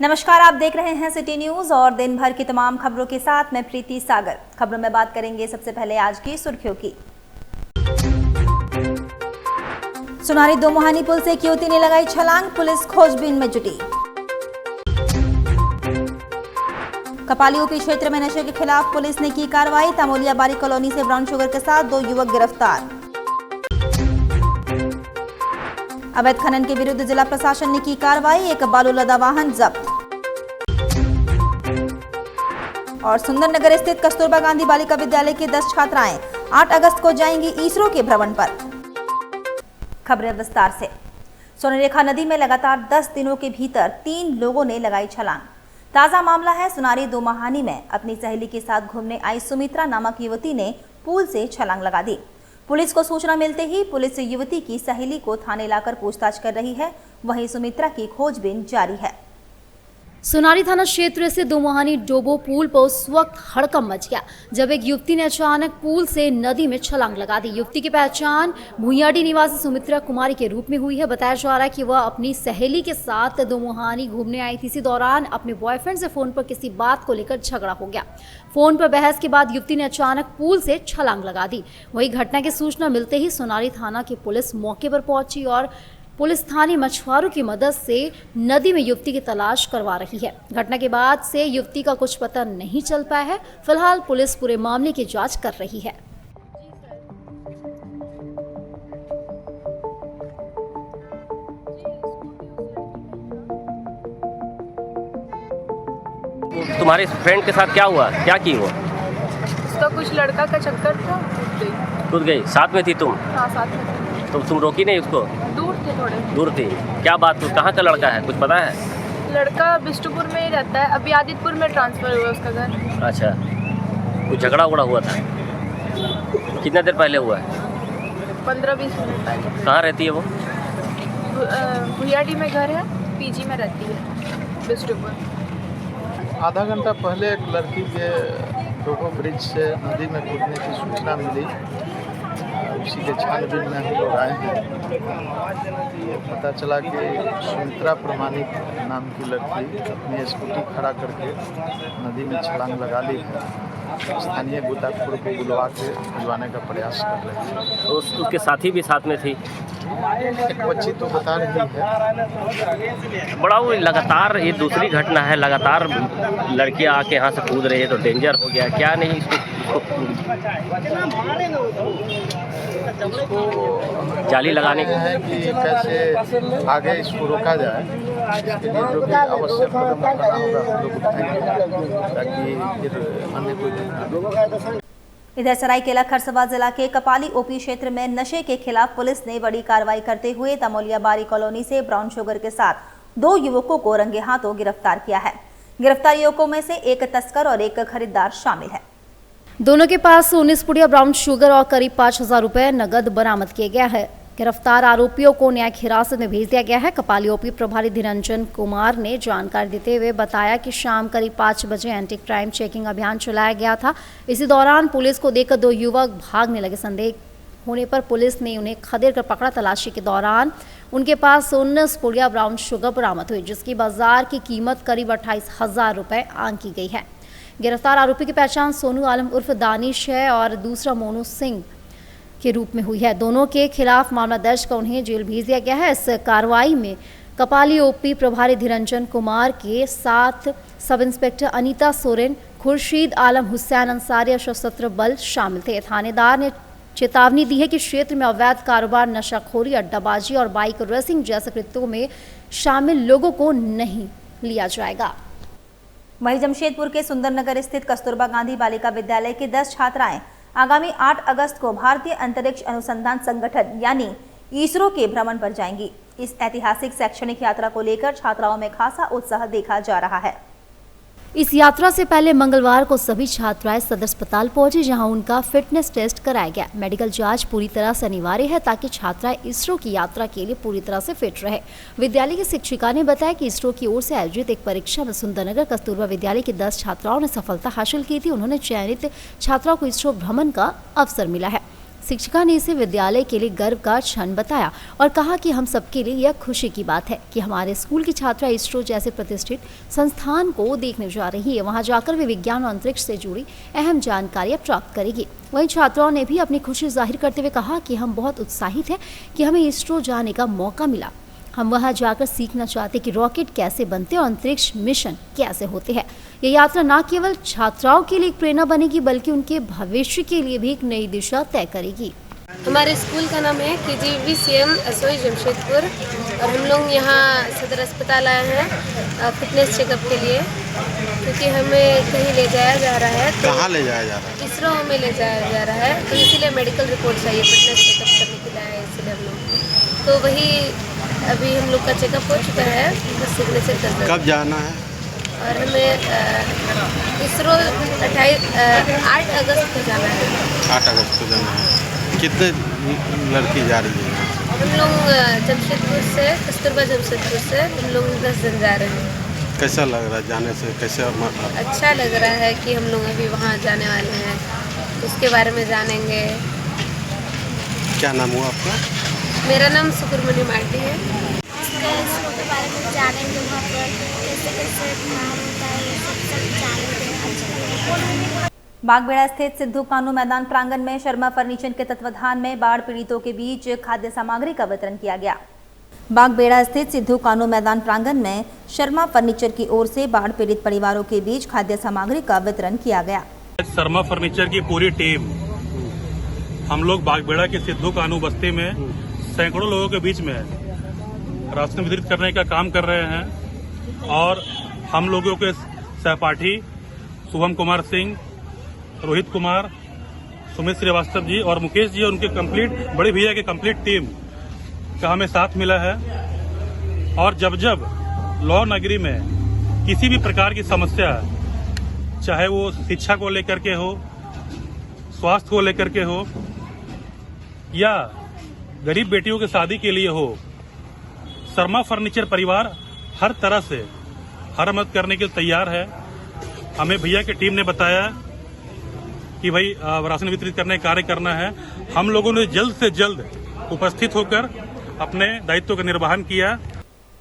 नमस्कार, आप देख रहे हैं सिटी न्यूज और दिन भर की तमाम खबरों के साथ मैं प्रीति सागर। खबरों में बात करेंगे सबसे पहले आज की सुर्खियों की। सुनारी दो मोहानी पुल से एक युवती ने लगाई छलांग, पुलिस खोजबीन में जुटी। कपाली यूपी क्षेत्र में नशे के खिलाफ पुलिस ने की कार्रवाई, तामोलिया बारी कॉलोनी से ब्राउन शुगर के साथ 2 युवक गिरफ्तार। अवैध खनन के विरुद्ध जिला प्रशासन ने की कार्रवाई, एक बालू लदा वाहन जब्त। और सुंदरनगर स्थित कस्तूरबा गांधी बालिका विद्यालय की 10 छात्राएं 8 अगस्त को जाएंगी इसरो के भ्रमण पर। खबरें विस्तार से। स्वर्णरेखा नदी में लगातार 10 दिनों के भीतर 3 लोगों ने लगाई छलांग। ताजा मामला है सुनारी दो मोहानी में अपनी सहेली के साथ घूमने आई सुमित्रा नामक युवती ने पुल से छलांग लगा दी। पुलिस को सूचना मिलते ही पुलिस युवती की सहेली को थाने लाकर पूछताछ कर रही है, वहीं सुमित्रा की खोजबीन जारी है। सुनारी थाना क्षेत्र से दो मोहानी डोबो पुल पर उस वक्त हड़कंप मच गया जब एक युवती ने अचानक पुल से नदी में छलांग लगा दी। युवती की पहचान भुइयाडी निवासी सुमित्रा कुमारी के रूप में हुई है। बताया जा रहा है कि वह अपनी सहेली के साथ दो मोहानी घूमने आई थी। इसी दौरान अपने बॉयफ्रेंड से फोन पर किसी बात को लेकर झगड़ा हो गया। फोन पर बहस के बाद युवती ने अचानक पुल से छलांग लगा दी। वही घटना की सूचना मिलते ही सुनारी थाना की पुलिस मौके पर पहुंची और पुलिस स्थानीय मछुआरों की मदद से नदी में युवती की तलाश करवा रही है। घटना के बाद से युवती का कुछ पता नहीं चल पाया है। फिलहाल पुलिस पूरे मामले की जांच कर रही है। तुम्हारे फ्रेंड के साथ क्या हुआ, क्या की वो? उसका कुछ लड़का का चक्कर था, कूद गई। साथ में थी तुम? हाँ, साथ में थी। तो तुम रोकी नहीं उसको? दूर थे, थोड़े दूर थी। क्या बात, कहाँ का लड़का है, कुछ पता है? लड़का बिष्टुपुर में ही रहता है, अभी आदित्यपुर में ट्रांसफर हुआ उसका घर। अच्छा, कुछ झगड़ा उगड़ा हुआ था? कितना देर पहले हुआ है? 15-20 मिनट पहले। कहाँ रहती है वो? भुइयाडी में घर है, पीजी में रहती है बिष्टुपुर। आधा घंटा पहले एक लड़की के डोबो ब्रिज से नदी में कूदने की सूचना मिली। उसी के छानबीन में हम लोग आए हैं। ये पता चला कि सुमित्रा प्रमाणिक नाम की लड़की अपनी स्कूटी खड़ा करके नदी में छलांग लगा ली है। स्थानीय गोताखोर को बुलवा के भिजवाने का प्रयास कर रहे हैं। तो उसके साथी भी साथ में थी? एक बच्ची तो बता रही है। बड़ा वो लगातार ये दूसरी घटना है, लगातार लड़कियां आके यहाँ से कूद रही है, तो डेंजर हो गया क्या? नहीं इसको जाली लगाने है कि कैसे आगे इसको रोका जाए। इसके लिए जो भी आवश्यक कदम उठाना होगा हम लोग उठाएंगे ताकि फिर अन्य कोई घटना। इधर सरायकेला खरसवां जिला के कपाली ओपी क्षेत्र में नशे के खिलाफ पुलिस ने बड़ी कार्रवाई करते हुए तामोलिया बारी कॉलोनी से ब्राउन शुगर के साथ 2 युवकों को रंगे हाथों गिरफ्तार किया है। गिरफ्तार युवकों में से एक तस्कर और एक खरीदार शामिल है। दोनों के पास 19 पुड़िया ब्राउन शुगर और करीब 5,000 रुपए नगद बरामद किया गया है। गिरफ्तार आरोपियों को न्यायिक हिरासत में भेज दिया गया है। कपाली ओपी प्रभारी धीरंजन कुमार ने जानकारी देते हुए बताया कि शाम करीब 5 बजे एंटी क्राइम चेकिंग अभियान चलाया गया था। इसी दौरान पुलिस को देखकर 2 युवक भागने लगे। संदेह होने पर पुलिस ने उन्हें खदेड़ कर पकड़ा। तलाशी के दौरान उनके पास 19 पुड़िया ब्राउन शुगर बरामद हुई, जिसकी बाजार की कीमत करीब 28,000 रुपए आंकी गई है। गिरफ्तार आरोपी की पहचान सोनू आलम उर्फ दानिश है और दूसरा मोनू सिंह के रूप में हुई है। दोनों के खिलाफ मामला दर्ज कर उन्हें जेल भेज दिया गया है। इस कार्रवाई में कपाली ओपी प्रभारी धीरंजन कुमार के साथ सब इंस्पेक्टर अनीता सोरेन, खुर्शीद आलम, हुसैन अंसारी और सशस्त्र बल शामिल थे। थानेदार ने चेतावनी दी है कि क्षेत्र में अवैध कारोबार, नशाखोरी, अड्डाबाजी और बाइक रेसिंग जैसे कृत्यों में शामिल लोगों को नहीं लिया जाएगा। वहीं जमशेदपुर के सुंदरनगर स्थित कस्तूरबा गांधी बालिका विद्यालय की 10 छात्राएं आगामी 8 अगस्त को भारतीय अंतरिक्ष अनुसंधान संगठन यानी इसरो के भ्रमण पर जाएंगी। इस ऐतिहासिक शैक्षणिक यात्रा को लेकर छात्राओं में खासा उत्साह देखा जा रहा है। इस यात्रा से पहले मंगलवार को सभी छात्राएं सदर अस्पताल पहुंची, जहां उनका फिटनेस टेस्ट कराया गया। मेडिकल जांच पूरी तरह से अनिवार्य है ताकि छात्राएं इसरो की यात्रा के लिए पूरी तरह से फिट रहे। विद्यालय की शिक्षिका ने बताया कि इसरो की ओर से आयोजित एक परीक्षा में सुंदरनगर कस्तूरबा विद्यालय की 10 छात्राओं ने सफलता हासिल की थी। उन्होंने चयनित छात्राओं को इसरो भ्रमण का अवसर मिला है। शिक्षिका ने इसे विद्यालय के लिए गर्व का क्षण बताया और कहा कि हम सबके लिए यह खुशी की बात है कि हमारे स्कूल की छात्रा इसरो जैसे प्रतिष्ठित संस्थान को देखने जा रही है। वहां जाकर वे विज्ञान और अंतरिक्ष से जुड़ी अहम जानकारियां प्राप्त करेगी। वहीं छात्राओं ने भी अपनी खुशी जाहिर करते हुए कहा कि हम बहुत उत्साहित हैं कि हमें इसरो जाने का मौका मिला। हम वहां जाकर सीखना चाहते कि रॉकेट कैसे बनते हैं और अंतरिक्ष मिशन कैसे होते हैं। ये यात्रा न केवल छात्राओं के लिए एक प्रेरणा बनेगी बल्कि उनके भविष्य के लिए भी एक नई दिशा तय करेगी। हमारे स्कूल का नाम है KGVCM एसओई जमशेदपुर और हम लोग यहाँ सदर अस्पताल आए हैं फिटनेस चेकअप के लिए, क्योंकि हमें कहीं ले जाया जा रहा है। तो कहाँ ले जाया जा रहा है? इसरो में ले जाया जा रहा है, तो इसीलिए मेडिकल रिपोर्ट चाहिए फिटनेस चेकअप करने के लिए आए, इसलिए हम लोग तो वही अभी हम लोग का चेकअप हो चुका है, बस सिग्नेचर कर दें। कब जाना है? और हमें इसरो 8 अगस्त को जाना है। 8 अगस्त को जाना है। कितने लड़की जा रही है? हम लोग जमशेदपुर से, कस्तूरबा जमशेदपुर से हम लोग 10 जन जा रहे हैं। कैसा लग रहा है जाने से? कैसे? अच्छा लग रहा है कि हम लोग अभी वहाँ जाने वाले हैं, उसके बारे में जानेंगे। क्या नाम हुआ आपका? मेरा नाम सुकुरमणि मार्डी है। इसरो के बारे में जानेंगे, वहाँ पर कैसे कैसे काम होता है, ये सब जानेंगे। अच्छा बागबेड़ा स्थित सिद्धू कानू मैदान प्रांगण में शर्मा फर्नीचर के तत्वाधान में बाढ़ पीड़ितों के बीच खाद्य सामग्री का वितरण किया गया। बागबेड़ा स्थित सिद्धू कानू मैदान प्रांगण में शर्मा फर्नीचर की ओर से बाढ़ पीड़ित परिवारों के बीच खाद्य सामग्री का वितरण किया गया। शर्मा फर्नीचर की पूरी टीम हम लोग बागबेड़ा के सिद्धू कानू बस्ती में सैकड़ों लोगों के बीच में राशन वितरित करने का काम कर रहे हैं और हम लोगों के सहपाठी शुभम कुमार सिंह, रोहित कुमार, सुमित श्रीवास्तव जी और मुकेश जी और उनके कंप्लीट बड़े भैया के कंप्लीट टीम का हमें साथ मिला है। और जब जब लौ नगरी में किसी भी प्रकार की समस्या, चाहे वो शिक्षा को लेकर के हो, स्वास्थ्य को लेकर के हो या गरीब बेटियों की शादी के लिए हो, शर्मा फर्नीचर परिवार हर तरह से हर मदद करने के लिए तैयार है। हमें भैया की टीम ने बताया कि भाई राशन वितरित करने का कार्य करना है। हम लोगों ने जल्द से जल्द उपस्थित होकर अपने दायित्व का निर्वहन किया।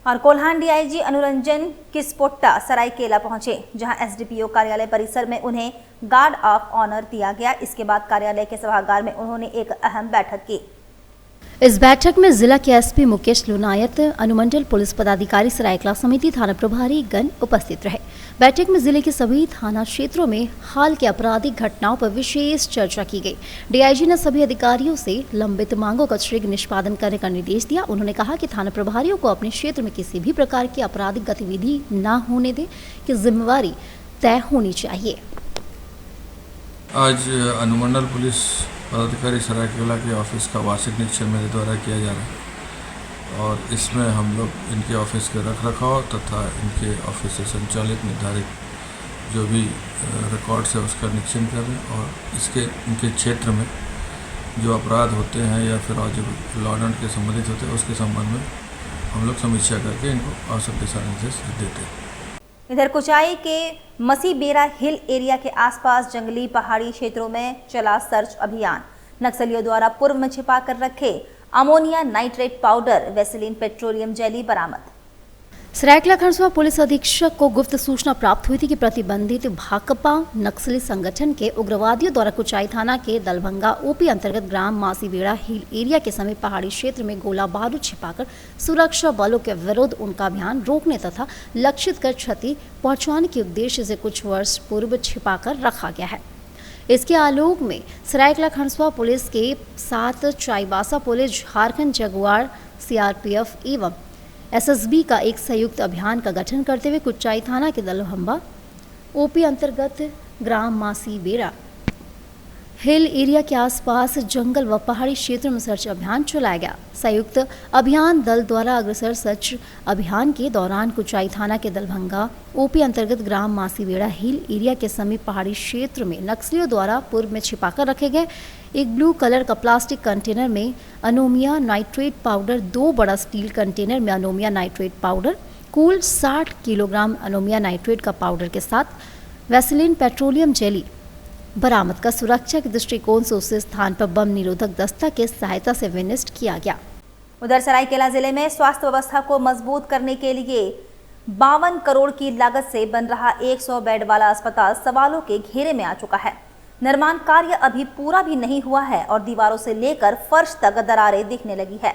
और कोल्हान डीआईजी अनुरंजन किस्पोट्टा सरायकेला पहुंचे, जहां एसडीपीओ कार्यालय परिसर में उन्हें गार्ड ऑफ ऑनर दिया गया। इसके बाद कार्यालय के सभागार में उन्होंने एक अहम बैठक की। इस बैठक में जिला के एसपी मुकेश लुनायत, अनुमंडल पुलिस पदाधिकारी सरायकला समिति थाना प्रभारी गण उपस्थित रहे। बैठक में जिले के सभी थाना क्षेत्रों में हाल के आपराधिक घटनाओं पर विशेष चर्चा की गई। डीआईजी ने सभी अधिकारियों से लंबित मांगों का शीघ्र निष्पादन करने का निर्देश दिया। उन्होंने कहा कि थाना प्रभारियों को अपने क्षेत्र में किसी भी प्रकार की आपराधिक गतिविधि न होने दें कि जिम्मेवारी तय होनी चाहिए। आज अनुमंडल पुलिस पदाधिकारी सरायकेला के ऑफिस का वार्षिक निरीक्षण मेरे द्वारा किया जा रहा है और इसमें हम लोग इनके ऑफिस के रखरखाव तथा इनके ऑफिस से संचालित निर्धारित जो भी रिकॉर्ड्स है उसका निरीक्षण कर रहे हैं और इसके इनके क्षेत्र में जो अपराध होते हैं या फिर जो लॉ एंड ऑर्डर के संबंधित होते हैं उसके संबंध में हम लोग समीक्षा करके इनको आवश्यक दिशा निर्देश देते हैं। इधर कुचाई के मसीबेरा हिल एरिया के आसपास जंगली पहाड़ी क्षेत्रों में चला सर्च अभियान। नक्सलियों द्वारा पूर्व में छिपा कर रखे ammonia nitrate powder, Vaseline petroleum jelly बरामद। सरायकेला खरसुआ पुलिस अधीक्षक को गुप्त सूचना प्राप्त हुई थी कि प्रतिबंधित भाकपा नक्सली संगठन के उग्रवादियों द्वारा कुचाई थाना के दलभंगा ओपी अंतर्गत ग्राम मासीबेड़ा हिल एरिया के समीप पहाड़ी क्षेत्र में गोला बारूद छिपाकर सुरक्षा बलों के विरुद्ध उनका अभियान रोकने तथा लक्षित कर क्षति पहुंचाने के उद्देश्य से कुछ वर्ष पूर्व छिपाकर रखा गया है। इसके आलोक में सरायकेला खरसुआ पुलिस के साथ Chaibasa police, Jharkhand Jaguar, CRPF एवं एसएसबी का एक संयुक्त अभियान का गठन करते हुए कुचाई थाना के दलभंगा ओपी अंतर्गत ग्राम मासीबेड़ा हिल एरिया के आसपास जंगल व पहाड़ी क्षेत्र में सर्च अभियान चलाया गया। संयुक्त अभियान दल द्वारा अग्रसर सर्च अभियान के दौरान कुचाई थाना के दलभंगा ओपी अंतर्गत ग्राम मासीबेड़ा हिल एरिया के समीप पहाड़ी क्षेत्र में नक्सलियों द्वारा पूर्व में छिपाकर रखे गए एक ब्लू कलर का प्लास्टिक कंटेनर में अमोनिया नाइट्रेट पाउडर, 2 बड़ा स्टील कंटेनर में अमोनिया नाइट्रेट पाउडर, कुल 60 किलोग्राम अमोनिया नाइट्रेट का पाउडर के साथ वैसलीन पेट्रोलियम जेली बरामद कर सुरक्षा के दृष्टिकोण से उस स्थान पर बम निरोधक दस्ता के सहायता से विनिष्ट किया गया। उधर सरायकेला जिले में स्वास्थ्य व्यवस्था को मजबूत करने के लिए 52 करोड़ की लागत से बन रहा 100 बेड वाला अस्पताल सवालों के घेरे में आ चुका है। निर्माण कार्य अभी पूरा भी नहीं हुआ है और दीवारों से लेकर फर्श तक दरारें दिखने लगी है।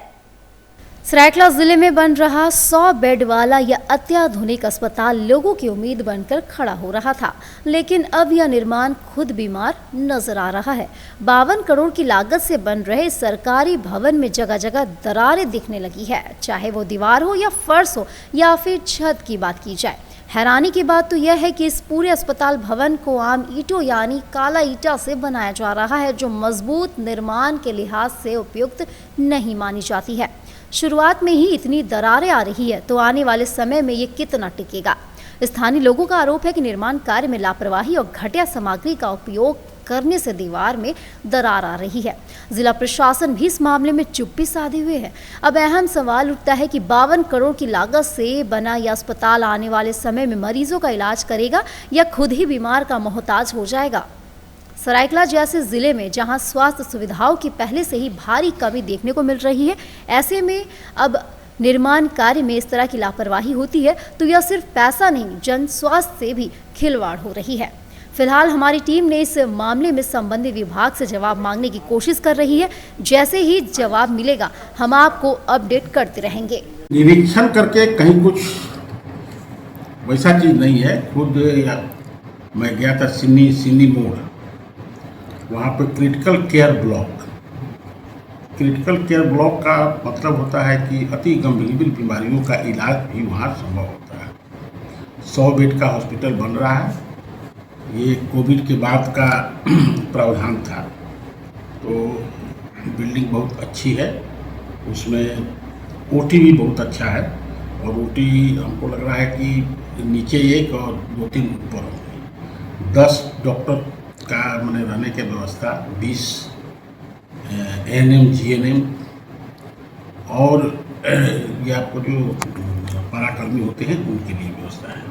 सरायकेला जिले में बन रहा 100 बेड वाला यह अत्याधुनिक अस्पताल लोगों की उम्मीद बनकर खड़ा हो रहा था, लेकिन अब यह निर्माण खुद बीमार नजर आ रहा है। 52 करोड़ की लागत से बन रहे सरकारी भवन में जगह जगह दरारें दिखने लगी है, चाहे वो दीवार हो या फर्श हो या फिर छत की बात की जाए। हैरानी की बात तो यह है कि इस पूरे अस्पताल भवन को आम ईंटों यानी काला ईंटा से बनाया जा रहा है, जो मजबूत निर्माण के लिहाज से उपयुक्त नहीं मानी जाती है। शुरुआत में ही इतनी दरारें आ रही है तो आने वाले समय में ये कितना टिकेगा। स्थानीय लोगों का आरोप है कि निर्माण कार्य में लापरवाही और घटिया सामग्री का उपयोग करने से दीवार में दरार आ रही है। जिला प्रशासन भी इस मामले में चुप्पी साधे हुए है। अब अहम सवाल उठता है कि 52 करोड़ की लागत से बना यह अस्पताल आने वाले समय में मरीजों का इलाज करेगा या खुद ही बीमार का मोहताज हो जाएगा। सरायकेला जैसे जिले में जहां स्वास्थ्य सुविधाओं की पहले से ही भारी कमी देखने को मिल रही है, ऐसे में अब निर्माण कार्य में इस तरह की लापरवाही होती है तो यह सिर्फ पैसा नहीं, जन स्वास्थ्य से भी खिलवाड़ हो रही है। फिलहाल हमारी टीम ने इस मामले में संबंधित विभाग से जवाब मांगने की कोशिश कर रही है। जैसे ही जवाब मिलेगा हम आपको अपडेट करते रहेंगे। निरीक्षण करके कहीं कुछ वैसा चीज नहीं है। खुद मैं गया था सिन्नी मोड़, वहाँ पे क्रिटिकल केयर ब्लॉक का मतलब होता है कि अति गंभीर बीमारियों का इलाज भी वहाँ संभव होता है। 100 बेड का हॉस्पिटल बन रहा है। ये कोविड के बाद का प्रावधान था, तो बिल्डिंग बहुत अच्छी है, उसमें ओटी भी बहुत अच्छा है और ओटी हमको लग रहा है कि नीचे एक और 2-3 ऊपर होंगे। 10 डॉक्टर का मैंने रहने की व्यवस्था, 20 ANM GNM और ये आपको जो पराकर्मी होते हैं उनके लिए व्यवस्था है।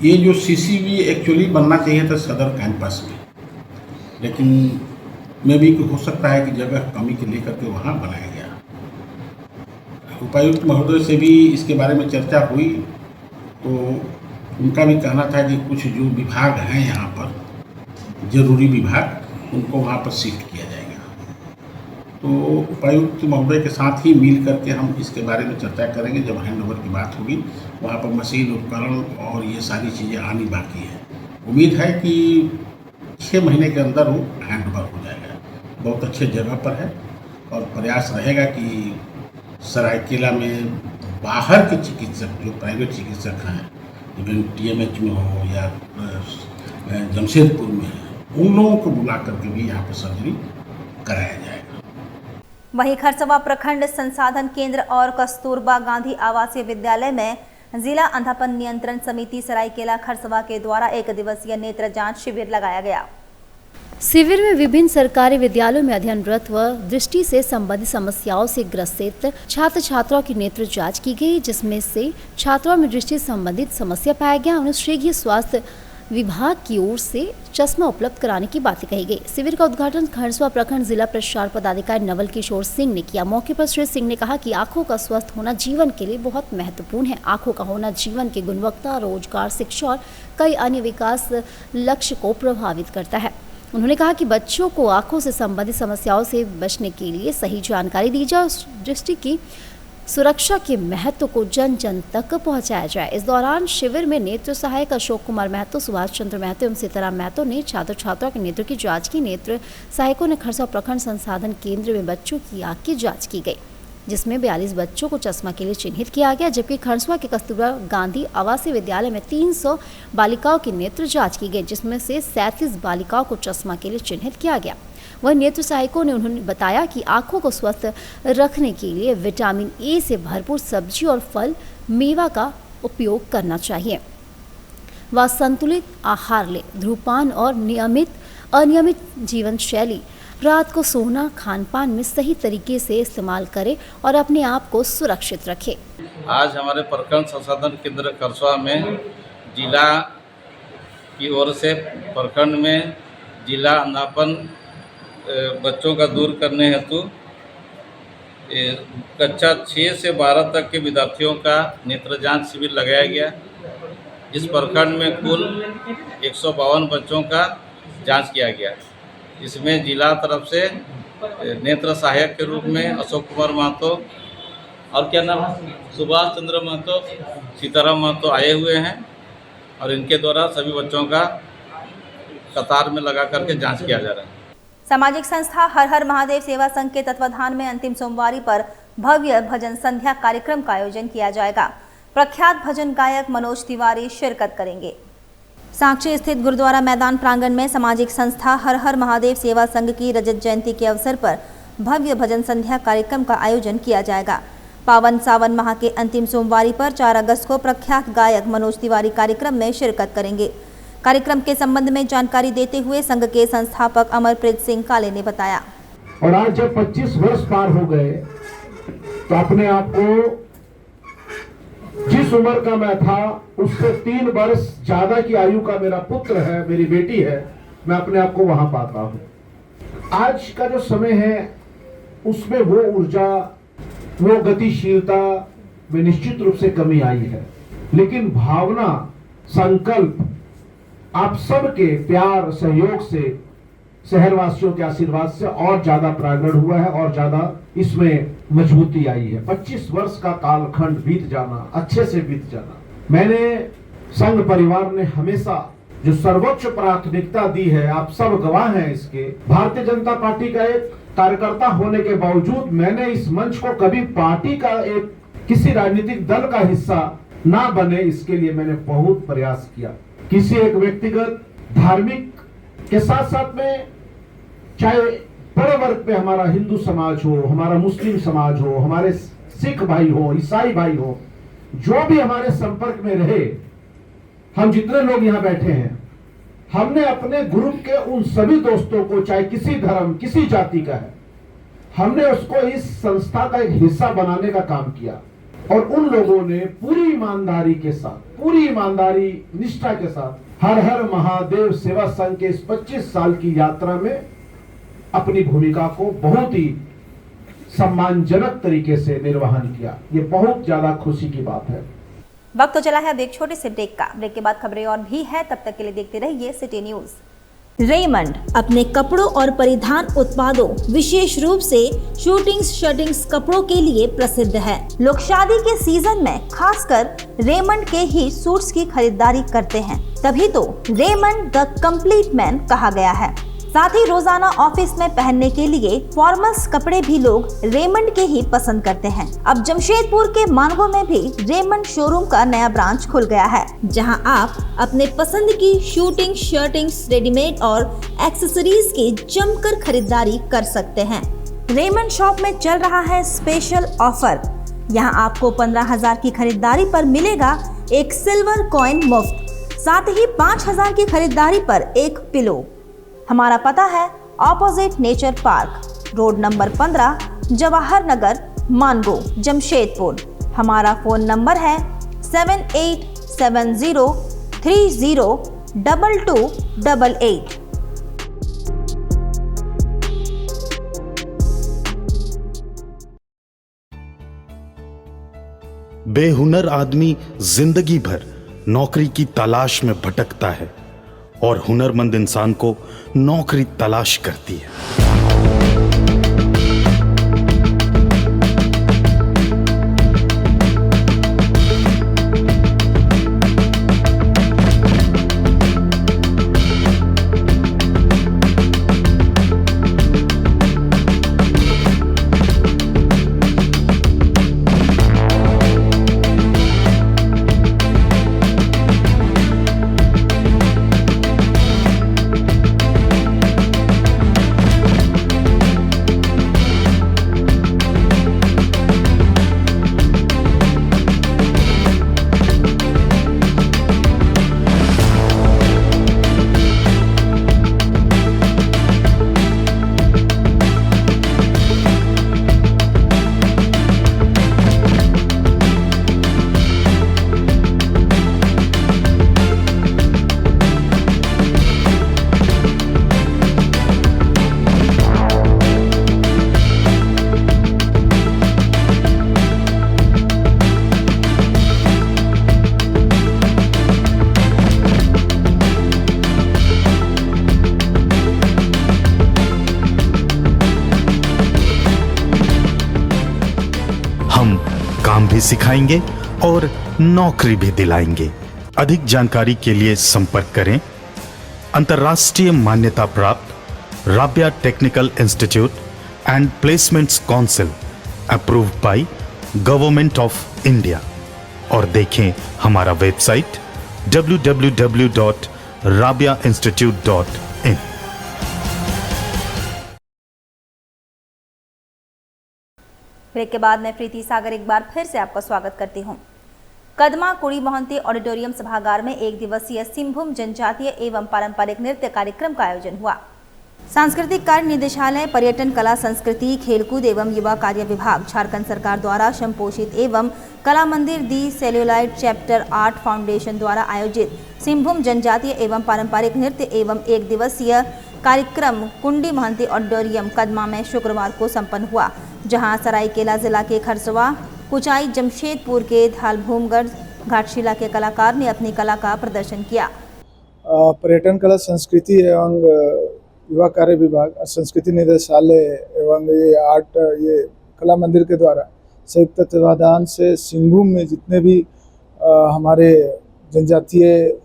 ये जो CCV एक्चुअली बनना चाहिए था सदर कैंपस में, लेकिन मे भी हो सकता है कि जगह कमी के लेकर के वहाँ बनाया गया। उपायुक्त महोदय से भी इसके बारे में चर्चा हुई तो उनका भी कहना था कि कुछ जो विभाग हैं यहाँ पर, जरूरी विभाग, उनको वहाँ पर शिफ्ट किया जाएगा। तो उपायुक्त महोदय के साथ ही मिल करके हम इसके बारे में चर्चा करेंगे। जब हैंडओवर की बात होगी, वहाँ पर मशीन, उपकरण और ये सारी चीज़ें आनी बाकी है। उम्मीद है कि 6 महीने के अंदर वो हैंडओवर हो जाएगा। बहुत अच्छे जगह पर है और प्रयास रहेगा कि सरायकेला में बाहर के चिकित्सक, जो प्राइवेट चिकित्सक हैं, इवन TMH में हो या जमशेदपुर में है, उन लोगों को बुला करके भी यहाँ पर सर्जरी कराया जाएगा। वहीं खरसवा प्रखंड संसाधन केंद्र और कस्तूरबा गांधी आवासीय विद्यालय में जिला अंधापन नियंत्रण समिति सरायकेला खरसवा के द्वारा 1 दिवसीय नेत्र जांच शिविर लगाया गया। शिविर में विभिन्न सरकारी विद्यालयों में अध्ययनरत व दृष्टि से संबंधित समस्याओं से ग्रसित छात्र छात्राओं की नेत्र जांच की गई, जिसमें से छात्राओं में दृष्टि संबंधित समस्या पाया गया। उन्हें शीघ्र स्वास्थ्य विभाग की ओर से चश्मा उपलब्ध कराने की बातें कही गई। शिविर का उद्घाटन खरसवा प्रखंड जिला प्रचार पदाधिकारी नवल किशोर सिंह ने किया। मौके पर श्री सिंह ने कहा कि आंखों का स्वस्थ होना जीवन के लिए बहुत महत्वपूर्ण है। आंखों का होना जीवन की गुणवत्ता, रोजगार, शिक्षा और कई अन्य विकास लक्ष्य को प्रभावित करता है। उन्होंने कहा कि बच्चों को आंखों से संबंधित समस्याओं से बचने के लिए सही जानकारी दी जाए, दृष्टि की सुरक्षा के महत्व को जन जन तक पहुंचाया जाए। इस दौरान शिविर में नेत्र सहायक अशोक कुमार महतो, सुभाष चंद्र महतो एवं सीताराम महतो ने छात्र छात्राओं के नेत्र की जांच की। नेत्र सहायकों ने खरसवा प्रखंड संसाधन केंद्र में बच्चों की आंख की जांच की गई, जिसमें 42 बच्चों को चश्मा के लिए चिन्हित किया गया, जबकि खरसवा के कस्तूरबा गांधी आवासीय विद्यालय में 300 बालिकाओं की नेत्र जांच की गई, जिसमें से 37 बालिकाओं को चश्मा के लिए चिन्हित किया गया। वह नेत्र सहायकों ने उन्होंने बताया कि आंखों को स्वस्थ रखने के लिए विटामिन ए से भरपूर सब्जी और फल, मेवा का उपयोग करना चाहिए। वह संतुलित आहार ले, धूम्रपान और अनियमित जीवन शैली, रात को सोना, खान पान में सही तरीके से इस्तेमाल करें और अपने आप को सुरक्षित रखें। आज हमारे प्रखंड संसाधन केंद्र खरसवा में जिला की ओर से प्रखंड में जिला अंधापन बच्चों का दूर करने हेतु कक्षा 6 से 12 तक के विद्यार्थियों का नेत्र जांच शिविर लगाया गया। इस प्रखंड में कुल 152 बच्चों का जांच किया गया। इसमें जिला तरफ से नेत्र सहायक के रूप में अशोक कुमार महतो और क्या नाम है, सुभाष चंद्र महतो, सीताराम महतो आए हुए हैं और इनके द्वारा सभी बच्चों का कतार में लगा करके जांच किया जा रहा है। सामाजिक संस्था हर हर महादेव सेवा संघ के तत्वाधान में अंतिम सोमवारी पर भव्य भजन संध्या कार्यक्रम का आयोजन किया जाएगा। प्रख्यात भजन गायक मनोज तिवारी शिरकत करेंगे। साक्षी स्थित गुरुद्वारा मैदान प्रांगण में सामाजिक संस्था हर हर महादेव सेवा संघ की रजत जयंती के अवसर पर भव्य भजन संध्या कार्यक्रम का आयोजन किया जाएगा। पावन सावन माह के अंतिम सोमवारी पर 4 अगस्त को प्रख्यात गायक मनोज तिवारी कार्यक्रम में शिरकत करेंगे। कार्यक्रम के संबंध में जानकारी देते हुए संघ के संस्थापक अमरप्रीत सिंह काले ने बताया। और आज जब 25 वर्ष पार हो गए तो अपने आप को जिस उम्र का मैं था उससे 3 वर्ष ज्यादा की आयु का मेरा पुत्र है, मेरी बेटी है, मैं अपने आप को वहां पाता हूं। आज का जो समय है उसमें वो ऊर्जा, वो गतिशीलता में निश्चित रूप से कमी आई है, लेकिन भावना, संकल्प आप सबके प्यार सहयोग से, शहरवासियों के आशीर्वाद से और ज्यादा प्रागड़ हुआ है और ज्यादा इसमें मजबूती आई है। 25 वर्ष का कालखंड बीत जाना, अच्छे से बीत जाना। मैंने संघ परिवार ने हमेशा जो सर्वोच्च प्राथमिकता दी है, आप सब गवाह हैं इसके। भारतीय जनता पार्टी का एक कार्यकर्ता होने के बावजूद मैंने इस मंच को कभी पार्टी का एक किसी राजनीतिक दल का हिस्सा ना बने, इसके लिए मैंने बहुत प्रयास किया। किसी एक व्यक्तिगत धार्मिक के साथ साथ में, चाहे बड़े वर्ग पे हमारा हिंदू समाज हो, हमारा मुस्लिम समाज हो, हमारे सिख भाई हो, ईसाई भाई हो, जो भी हमारे संपर्क में रहे, हम जितने लोग यहाँ बैठे हैं, हमने अपने ग्रुप के उन सभी दोस्तों को, चाहे किसी धर्म, किसी जाति का है, हमने उसको इस संस्था का एक हिस्सा बनाने का काम किया। और उन लोगों ने पूरी ईमानदारी के साथ, पूरी ईमानदारी निष्ठा के साथ हर हर महादेव सेवा संघ के इस 25 साल की यात्रा में अपनी भूमिका को बहुत ही सम्मानजनक तरीके से निर्वहन किया। ये बहुत ज्यादा खुशी की बात है। वक्त तो चला है अब एक छोटे से ब्रेक का। ब्रेक के बाद खबरें और भी है, तब तक के लिए देखते रहिए सिटी न्यूज। रेमंड अपने कपड़ों और परिधान उत्पादों, विशेष रूप से शूटिंग्स शर्टिंग्स कपड़ों के लिए प्रसिद्ध है। लोग शादी के सीजन में खासकर रेमंड के ही सूट्स की खरीदारी करते हैं, तभी तो रेमंड द कंप्लीट मैन कहा गया है। साथ ही रोजाना ऑफिस में पहनने के लिए फॉर्मल्स कपड़े भी लोग रेमंड के ही पसंद करते हैं। अब जमशेदपुर के मानगो में भी रेमंड शोरूम का नया ब्रांच खुल गया है, जहां आप अपने पसंद की शूटिंग शर्टिंग्स, रेडीमेड और एक्सेसरीज की जमकर खरीदारी कर सकते हैं। रेमंड शॉप में चल रहा है स्पेशल ऑफर। यहाँ आपको 15,000 की खरीदारी पर मिलेगा एक सिल्वर कॉइन मुफ्त, साथ ही 5,000 की खरीदारी पर एक पिलो। हमारा पता है opposite Nature Park, road number 15, Jawahar Nagar, Mango, Jamshedpur. हमारा फोन नंबर है 7870302288। बेहुनर आदमी जिंदगी भर नौकरी की तलाश में भटकता है और हुनरमंद इंसान को नौकरी तलाश करती है। सिखाएंगे और नौकरी भी दिलाएंगे। अधिक जानकारी के लिए संपर्क करें अंतर्राष्ट्रीय मान्यता प्राप्त Rabia technical institute and placements council approved by government of India और देखें हमारा वेबसाइट www.rabiainstitute.in। ब्रेक के बाद मैं प्रीति सागर एक बार फिर से आपका स्वागत करती हूं। कदमा कुड़ी मोहंती ऑडिटोरियम सभागार में एक दिवसीय सिंहभूम जनजातीय एवं पारंपरिक नृत्य कार्यक्रम का आयोजन हुआ। सांस्कृतिक कार्य निदेशालय, पर्यटन, कला, संस्कृति, खेलकूद एवं युवा कार्य विभाग, झारखंड सरकार द्वारा संपोषित एवं कला मंदिर दी सेल्यूलाइट चैप्टर आर्ट फाउंडेशन द्वारा आयोजित सिंहभूम जनजातीय एवं पारंपरिक नृत्य एवं एक दिवसीय कार्यक्रम कुंडी महंती ऑडिटोरियम कदमा में शुक्रवार को संपन्न हुआ, जहां सरायकेला जिला के खरसवा, कुचाई, जमशेदपुर के धालभूमगढ़, घाटशिला के कलाकार ने अपनी कला का प्रदर्शन किया। पर्यटन, कला, संस्कृति एवं युवा कार्य विभाग, संस्कृति निदेशालय एवं ये कला मंदिर के द्वारा संयुक्त तत्वाधान से सिंहभूम में जितने भी हमारे जनजातीय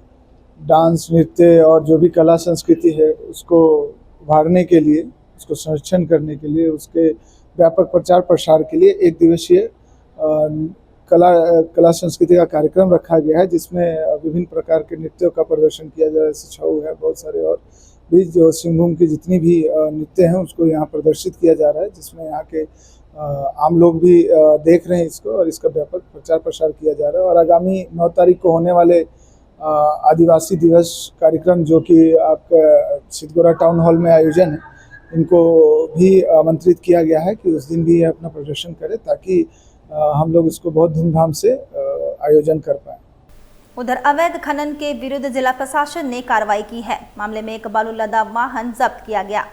डांस, नृत्य और जो भी कला संस्कृति है उसको उभारने के लिए, उसको संरक्षण करने के लिए, उसके व्यापक प्रचार प्रसार के लिए एक दिवसीय कला संस्कृति का कार्यक्रम रखा गया है, जिसमें विभिन्न प्रकार के नृत्यों का प्रदर्शन किया जा रहा है। छऊ है, बहुत सारे और भी जो सिंहभूम की जितनी भी नृत्य हैं उसको यहाँ प्रदर्शित किया जा रहा है, जिसमें यहाँ के आम लोग भी देख रहे हैं इसको और इसका व्यापक प्रचार प्रसार किया जा रहा है। और आगामी 9 तारीख को होने वाले आदिवासी दिवस कार्यक्रम जो कि आपका सिद्धगोरा टाउन हॉल में आयोजन है, इनको भी आमंत्रित किया गया है कि उस दिन भी अपना प्रदर्शन करें ताकि हम लोग इसको बहुत धूमधाम से आयोजन कर पाएँ। उधर अवैध खनन के विरुद्ध जिला प्रशासन ने कार्रवाई की है। मामले में एक बालू लदा वाहन जब्त किया गया।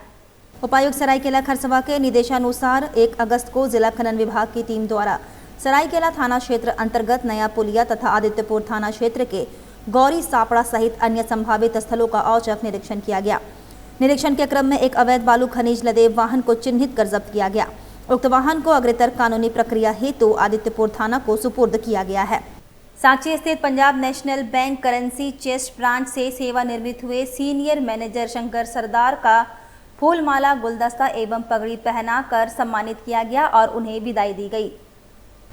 उपायुक्त सरायकेला खरसवा के निर्देशानुसार 1 अगस्त को जिला खनन विभाग की टीम द्वारा सरायकेला थाना क्षेत्र अंतर्गत नया पुलिया तथा आदित्यपुर थाना क्षेत्र के गौरी सापड़ा सहित अन्य संभावित स्थलों का औचक निरीक्षण किया गया। निरीक्षण के क्रम में एक अवैध बालू खनिज लदे वाहन को चिन्हित कर जब्त किया गया। उक्त वाहन को अग्रतर कानूनी प्रक्रिया हेतु आदित्यपुर थाना को सुपुर्द किया गया है। सांची स्थित Punjab national bank currency chest branch से सेवानिवृत्त हुए सीनियर मैनेजर शंकर सरदार का फूलमाला, गुलदस्ता एवं पगड़ी पहनाकर सम्मानित किया गया और उन्हें विदाई दी गई।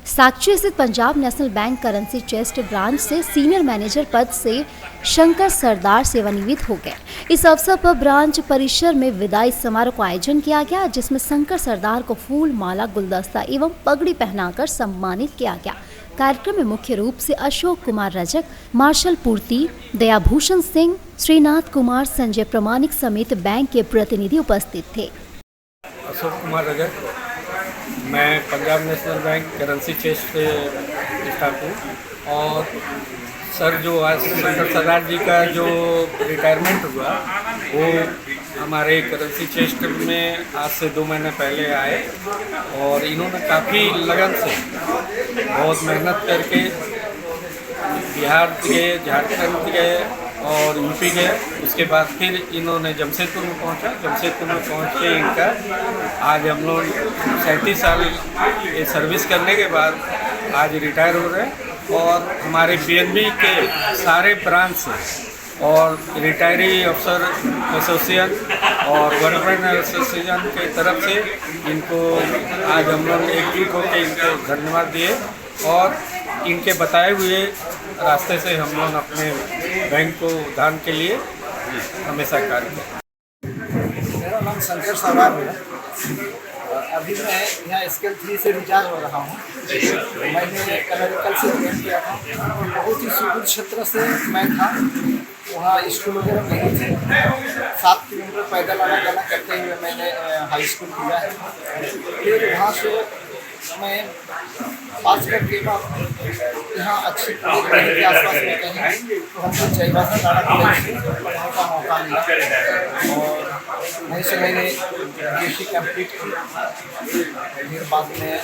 साक्षी स्थित Punjab national bank currency chest branch से सीनियर मैनेजर पद से शंकर सरदार सेवानिवृत्त हो गए। इस अवसर पर ब्रांच परिसर में विदाई समारोह का आयोजन किया गया, जिसमें शंकर सरदार को फूल माला, गुलदस्ता एवं पगड़ी पहनाकर सम्मानित किया गया। कार्यक्रम में मुख्य रूप से अशोक कुमार रजक, मार्शल पूर्ति, दयाभूषण सिंह, श्रीनाथ कुमार, संजय प्रमाणिक समेत बैंक के प्रतिनिधि उपस्थित थे। अशोक कुमार रजक, मैं Punjab national bank currency chest से स्टाफ हूँ और सर जो आज शंकर सरदार जी का जो रिटायरमेंट हुआ वो हमारे करेंसी चेस्ट में आज से 2 महीने पहले आए और इन्होंने काफ़ी लगन से बहुत मेहनत करके बिहार गए, झारखंड गए और यूपी गए। उसके बाद फिर इन्होंने जमशेदपुर में पहुंचा। जमशेदपुर में पहुंच के इनका आज हम लोग 37 साल ये सर्विस करने के बाद आज रिटायर हो रहे हैं और हमारे पीएनबी के सारे ब्रांच से और रिटायरी अफसर एसोसिएशन और वर्कमैन एसोसिएशन के तरफ से इनको आज हम लोग एकजुट होकर इनको धन्यवाद दिए और इनके बताए हुए रास्ते से हम लोग अपने बैंक को उद्धार के लिए हमेशा कार्य करें। मेरा नाम शंकर सरदार है। अभी मैं यहाँ स्केल 3 से रिटायर हो रहा हूँ। मैंने कलरिकल से ज्वाइन किया था। बहुत ही सुदूर क्षेत्र से मैं था, वहाँ स्कूल वगैरह नहीं थे। 7 किलोमीटर पैदल आना जाना करते हुए मैंने हाई स्कूल किया है। फिर वहाँ से मैं पास करके यहाँ अच्छी पढ़ाई के आसपास में कहीं तो हमको चाईबासा लाड़ा कॉलेज से पढ़ने का मौका मिला और वहीं से मैंने बीएससी कंप्लीट की। फिर बाद में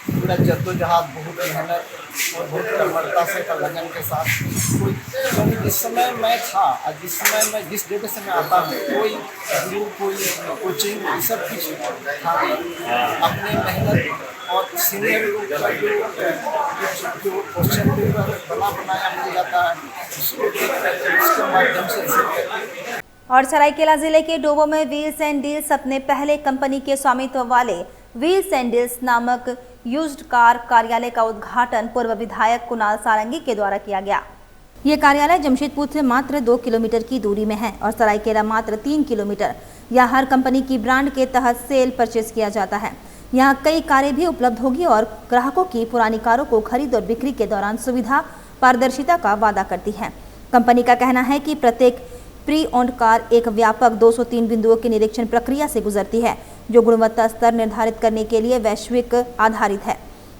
पूरा जद्दोजहद, बहुत मेहनत और बहुत कर्मठता से लगन के साथ जिस समय मैं था और जिस समय मैं जिस जगह से मैं आता हूँ कोई गुरु, कोई कोचिंग, ये सब कुछ था। अपने मेहनत और सीनियर लोग का जो क्वेश्चन पेपर बनाया मिल जाता है, उसको देख करके उसके माध्यम से सीख। और सरायकेला जिले के डोबो में व्हील्स एंड डील्स अपने पहले कंपनी के स्वामित्व वाले व्हील्स एंड डील्स नामक यूज्ड कार कार्यालय का उद्घाटन पूर्व विधायक कुणाल सारंगी के द्वारा किया गया। ये कार्यालय जमशेदपुर से मात्र 2 किलोमीटर की दूरी में है और सरायकेला मात्र 3 किलोमीटर। यहाँ हर कंपनी की ब्रांड के तहत सेल परचेज किया जाता है। यहाँ कई कारें भी उपलब्ध होगी और ग्राहकों की पुरानी कारों को खरीद और बिक्री के दौरान सुविधा पारदर्शिता का वादा करती है। कंपनी का कहना है कि प्रत्येक प्री ओन्ड कार एक व्यापक 203 बिंदुओं की निरीक्षण प्रक्रिया से गुजरती है, जो गुणवत्ता स्तर निर्धारित करने के लिए वैश्विक आधारित है।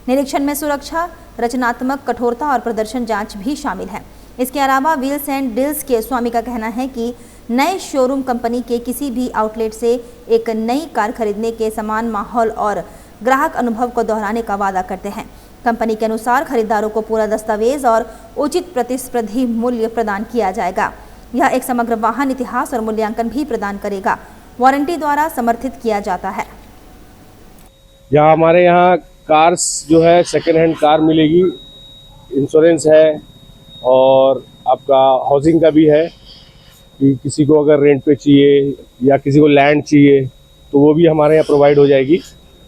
निरीक्षण में सुरक्षा, रचनात्मक कठोरता और प्रदर्शन जांच भी शामिल है। इसके अलावा व्हील्स एंड डील्स के स्वामी का कहना है कि नए शोरूम कंपनी के किसी भी आउटलेट से एक नई कार खरीदने के समान माहौल और ग्राहक अनुभव को दोहराने का वादा करते हैं। कंपनी के अनुसार खरीदारों को पूरा दस्तावेज और उचित प्रतिस्पर्धी मूल्य प्रदान किया जाएगा। यह एक समग्र वाहन इतिहास और मूल्यांकन भी प्रदान करेगा। वारंटी द्वारा समर्थित किया जाता है। यहाँ हमारे यहाँ कार्स जो है सेकेंड हैंड कार मिलेगी, इंश्योरेंस है और आपका हाउसिंग का भी है कि किसी को अगर रेंट पे चाहिए या किसी को लैंड चाहिए तो वो भी हमारे यहाँ प्रोवाइड हो जाएगी।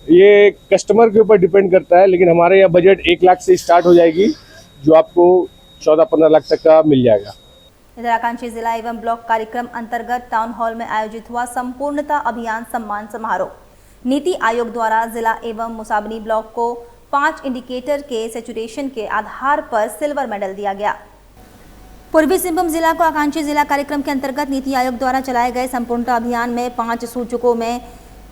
ये कस्टमर के ऊपर डिपेंड करता है, लेकिन हमारे यहाँ बजट 1 लाख से स्टार्ट हो जाएगी, जो आपको 14-15 लाख तक का मिल जाएगा। इधर आकांक्षी जिला एवं ब्लॉक कार्यक्रम अंतर्गत टाउन हॉल में आयोजित हुआ संपूर्णता अभियान सम्मान समारोह। नीति आयोग द्वारा जिला एवं मुसाबनी ब्लॉक को 5 इंडिकेटर के सैचुरेशन के आधार पर सिल्वर मेडल दिया गया। पूर्वी सिंहभूम जिला को आकांक्षी जिला कार्यक्रम के अंतर्गत नीति आयोग द्वारा चलाए गए संपूर्णता अभियान में 5 सूचकों में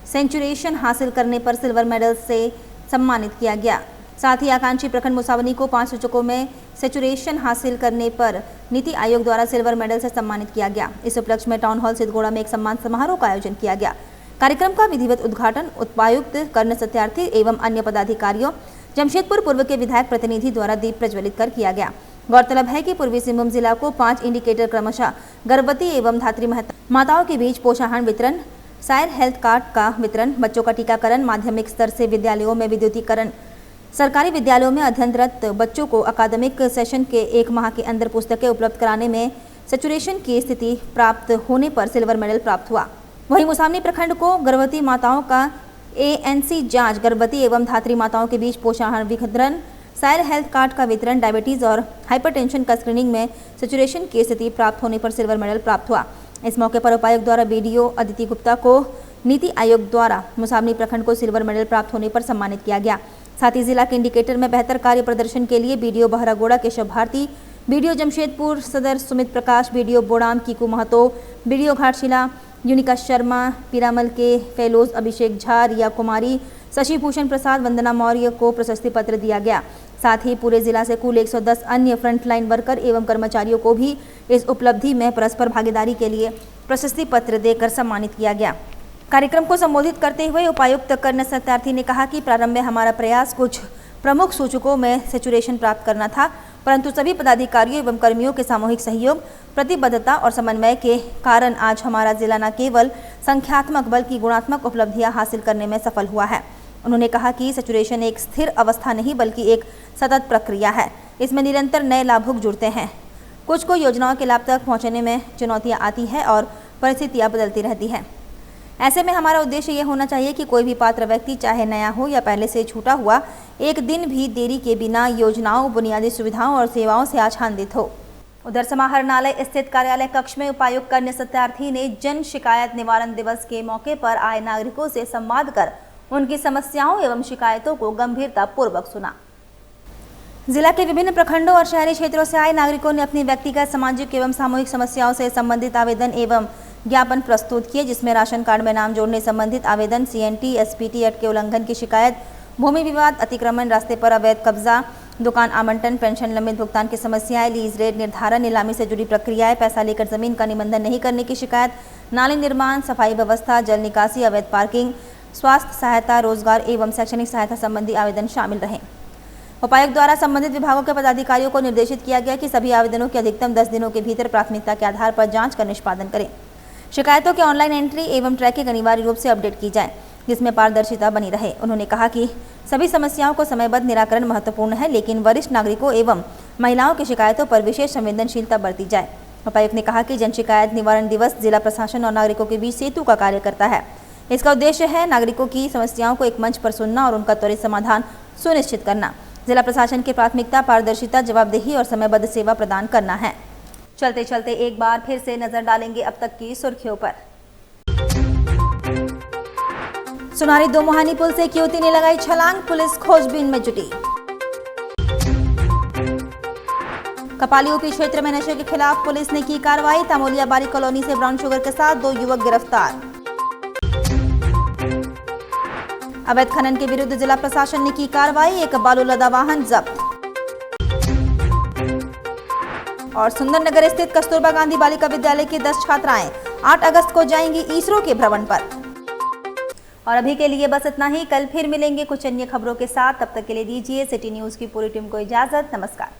सेंचुरेशन हासिल करने पर सिल्वर मेडल से सम्मानित किया गया। साथ ही आकांक्षी प्रखंड मुसाबनी को 5 सूचकों में सैचुरेशन हासिल करने पर नीति आयोग द्वारा सिल्वर मेडल से सम्मानित किया गया। इस उपलक्ष्य में टाउन हॉल सिद्धगोड़ा में एक सम्मान समारोह का आयोजन किया गया। कार्यक्रम का विधिवत उद्घाटन उपायुक्त कर्ण सत्यार्थी एवं अन्य पदाधिकारियों, जमशेदपुर पूर्व के विधायक प्रतिनिधि द्वारा दीप प्रज्वलित कर किया गया। गौरतलब है कि पूर्वी सिंहभूम जिला को 5 इंडिकेटर क्रमशः गर्भवती एवं धात्री माताओं के बीच पोषाहार वितरण, साइर हेल्थ कार्ड का वितरण, बच्चों का टीकाकरण, माध्यमिक स्तर से विद्यालयों में विद्युतीकरण, सरकारी विद्यालयों में अध्ययनरत बच्चों को अकादमिक सेशन के 1 माह के अंदर पुस्तकें उपलब्ध कराने में सैचुरेशन की स्थिति प्राप्त होने पर सिल्वर मेडल प्राप्त हुआ। वहीं मुसाबनी प्रखंड को गर्भवती माताओं का ANC जांच, गर्भवती एवं धात्री माताओं के बीच पोषाहार वितरण, साइर हेल्थ कार्ड का वितरण, डायबिटीज और हाइपरटेंशन का स्क्रीनिंग में सैचुरेशन की स्थिति प्राप्त होने पर सिल्वर मेडल प्राप्त हुआ। इस मौके पर उपायुक्त द्वारा BDO अदिति गुप्ता को नीति आयोग द्वारा मुसाबनी प्रखंड को सिल्वर मेडल प्राप्त होने पर सम्मानित किया गया। साथ ही जिला के इंडिकेटर में बेहतर कार्य प्रदर्शन के लिए BDO बहरागोड़ा केशव भारती, BDO जमशेदपुर सदर सुमित प्रकाश, BDO बोड़ाम कीकू महतो, BDO घाटशिला यूनिका शर्मा, पीरामल के फेलोज अभिषेक झा, रिया कुमारी, शशि भूषण प्रसाद, वंदना मौर्य को प्रशस्ति पत्र दिया गया। साथ ही पूरे जिला से कुल 110 अन्य फ्रंटलाइन वर्कर एवं कर्मचारियों को भी इस उपलब्धि में परस्पर भागीदारी के लिए प्रशस्ति पत्र देकर सम्मानित किया गया। कार्यक्रम को संबोधित करते हुए उपायुक्त कर्ण सत्यार्थी ने कहा कि प्रारंभ में हमारा प्रयास कुछ प्रमुख सूचकों में सैचुरेशन प्राप्त करना था, परंतु सभी पदाधिकारियों एवं कर्मियों के सामूहिक सहयोग, प्रतिबद्धता और समन्वय के कारण आज हमारा जिला न केवल संख्यात्मक बल्कि गुणात्मक उपलब्धियां हासिल करने में सफल हुआ है। उन्होंने कहा कि सैचुरेशन एक स्थिर अवस्था नहीं बल्कि एक सतत प्रक्रिया है। इसमें निरंतर नए लाभुक जुड़ते हैं। कुछ को योजनाओं के लाभ तक पहुँचने में चुनौतियाँ आती है और परिस्थितियाँ बदलती रहती हैं। ऐसे में हमारा उद्देश्य ये होना चाहिए कि कोई भी पात्र व्यक्ति चाहे नया हो या पहले से छूटा हुआ, एक दिन भी देरी के बिना योजनाओं, बुनियादी सुविधाओं और सेवाओं से आच्छादित हो। उधर समाहरणालय स्थित कार्यालय कक्ष में उपायुक्त कर्ण सत्यार्थी ने जन शिकायत निवारण दिवस के मौके पर आए नागरिकों से संवाद कर उनकी समस्याओं एवं शिकायतों को गंभीरता पूर्वक सुना। जिला के विभिन्न प्रखंडों और शहरी क्षेत्रों से आए नागरिकों ने अपनी व्यक्तिगत, सामाजिक एवं सामूहिक समस्याओं से संबंधित आवेदन एवं ज्ञापन प्रस्तुत किए, जिसमें राशन कार्ड में नाम जोड़ने संबंधित आवेदन, CNT SPT एक्ट के उल्लंघन की शिकायत, भूमि विवाद, अतिक्रमण, रास्ते पर अवैध कब्जा, दुकान आवंटन, पेंशन लंबित भुगतान की समस्याएं, लीज रेट निर्धारण, नीलामी से जुड़ी प्रक्रियाएं, पैसा लेकर जमीन का निबंधन नहीं करने की शिकायत, नाली निर्माण, सफाई व्यवस्था, जल निकासी, अवैध पार्किंग, स्वास्थ्य सहायता, रोजगार एवं शैक्षणिक सहायता संबंधी आवेदन शामिल रहे। उपायुक्त द्वारा संबंधित विभागों के पदाधिकारियों को निर्देशित किया गया कि सभी आवेदनों के अधिकतम 10 दिनों के भीतर प्राथमिकता के आधार पर जांच कर निष्पादन करें। शिकायतों के ऑनलाइन एंट्री एवं ट्रैकिंग अनिवार्य रूप से अपडेट की जाए। जिसमें पारदर्शिता बनी रहे। उन्होंने कहा कि सभी समस्याओं को समयबद्ध निराकरण महत्वपूर्ण है, लेकिन वरिष्ठ नागरिकों एवं महिलाओं की शिकायतों पर विशेष संवेदनशीलता बरती जाए। उपायुक्त ने कहा कि जन शिकायत निवारण दिवस जिला प्रशासन और नागरिकों के बीच सेतु का कार्य करता है। इसका उद्देश्य है नागरिकों की समस्याओं को एक मंच पर सुनना और उनका त्वरित समाधान सुनिश्चित करना। जिला प्रशासन की प्राथमिकता पारदर्शिता, जवाबदेही और समयबद्ध सेवा प्रदान करना है। चलते चलते एक बार फिर से नजर डालेंगे अब तक की सुर्खियों पर। सुनारी दो मुहानी पुल से एक युवती ने लगाई छलांग, पुलिस खोजबीन में जुटी। कपाली यूपी क्षेत्र में नशे के खिलाफ पुलिस ने की कार्रवाई, तामोलिया बारी कॉलोनी से ब्राउन शुगर के साथ 2 युवक गिरफ्तार। अवैध खनन के विरुद्ध जिला प्रशासन ने की कार्रवाई, एक बालू लदा वाहन जब्त। और सुंदरनगर स्थित कस्तूरबा गांधी बालिका विद्यालय की 10 छात्राएं 8 अगस्त को जाएंगी इसरो के भ्रमण पर। और अभी के लिए बस इतना ही। कल फिर मिलेंगे कुछ अन्य खबरों के साथ। तब तक के लिए दीजिए सिटी न्यूज की पूरी टीम को इजाजत। नमस्कार।